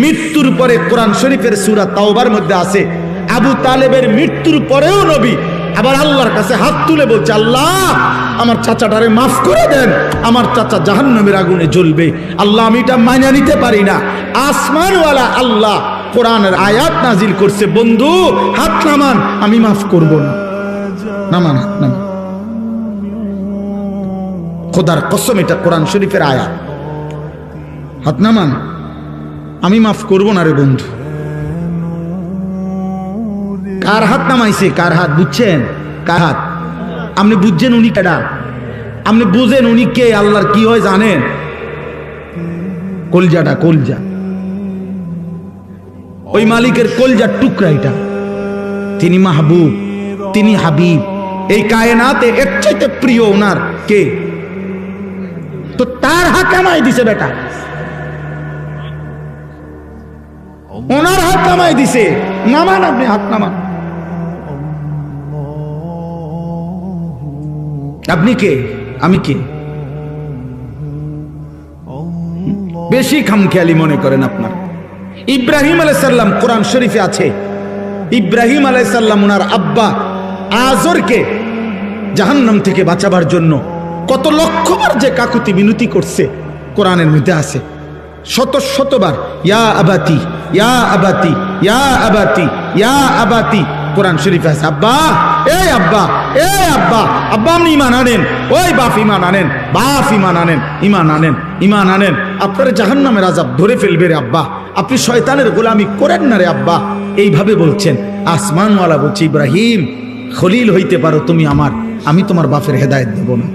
মৃত্যুর পরে কোরআন শরীফের সূরা তাওবার মধ্যে আছে আবু তালেবের মৃত্যুর পরেও নবী আবার আল্লাহর কাছে হাত তুলে বলছে, আল্লাহ আমার চাচাটারে মাফ করে দেন, আমার চাচা জাহান্নামের আগুনে জ্বলবে। আল্লাহ আমি এটা মাইনা নিতে পারি না। আসমানওয়ালা আল্লাহ কোরআনের আয়াত নাজিল করছে, বন্ধু হাত নামান, আমি মাফ করব না। নামান হাত নামান, খোদার কসম এটা কোরআন শরীফের আয়াত। হাত নামান, আমি মাফ করব না রে বন্ধু। কার হাত নামাইছে? কার হাত বুঝছেন? কার হাত? আপনি বুঝছেন উনি কেডা? আপনি বুঝেন উনি কে? আল্লাহর কি হয় জানেন? কলজাটা, কলজা, ওই মালিকের কলজার টুকরা এটা। তিনি মাহবুব, তিনি হাবিব, এই কায়নাতে এর চাইতে প্রিয় ওনার কে? তো তার হাত নামাই দিছে বেটা, ওনার হাত নামাই দিছে। নামান, আপনি হাত নামান। আপনি কে? আমি কে? বেশি খামখেয়ালি মনে করেন আপনার। ইব্রাহিম আলাইহিস সালাম কোরআন শরীফে আছে, ইব্রাহিম আলাইহিস সালাম ওনার আব্বা আজরকে জাহান্নাম থেকে বাঁচাবার জন্য কত লক্ষবার যে কাকুতি মিনতি করছে কোরআনের মধ্যে আছে। শত শতবার ইয়া আবাতি, ইয়া আবাতি, ইয়া আবাতি, ইয়া আবাতি কোরআন শরীফে আছে। আব্বা, এই আব্বা, এই আব্বা, আব্বা আপনি ইমান আনেন, ওই বাপ ইমান আনেন, বাপ ইমান আনেন, ইমান আনেন, ইমান আনেন। আপনার জাহান্নামের আযাব ধরে ফেলবে রে আব্বা, আপনি শয়তানের গোলামি করেন না রে আব্বা। এইভাবে বলছেন। আসমানওয়ালা বলছে, ইব্রাহিম খলিল হইতে পারো তুমি আমার, আমি তোমার বাপের হেদায়েত দেব না।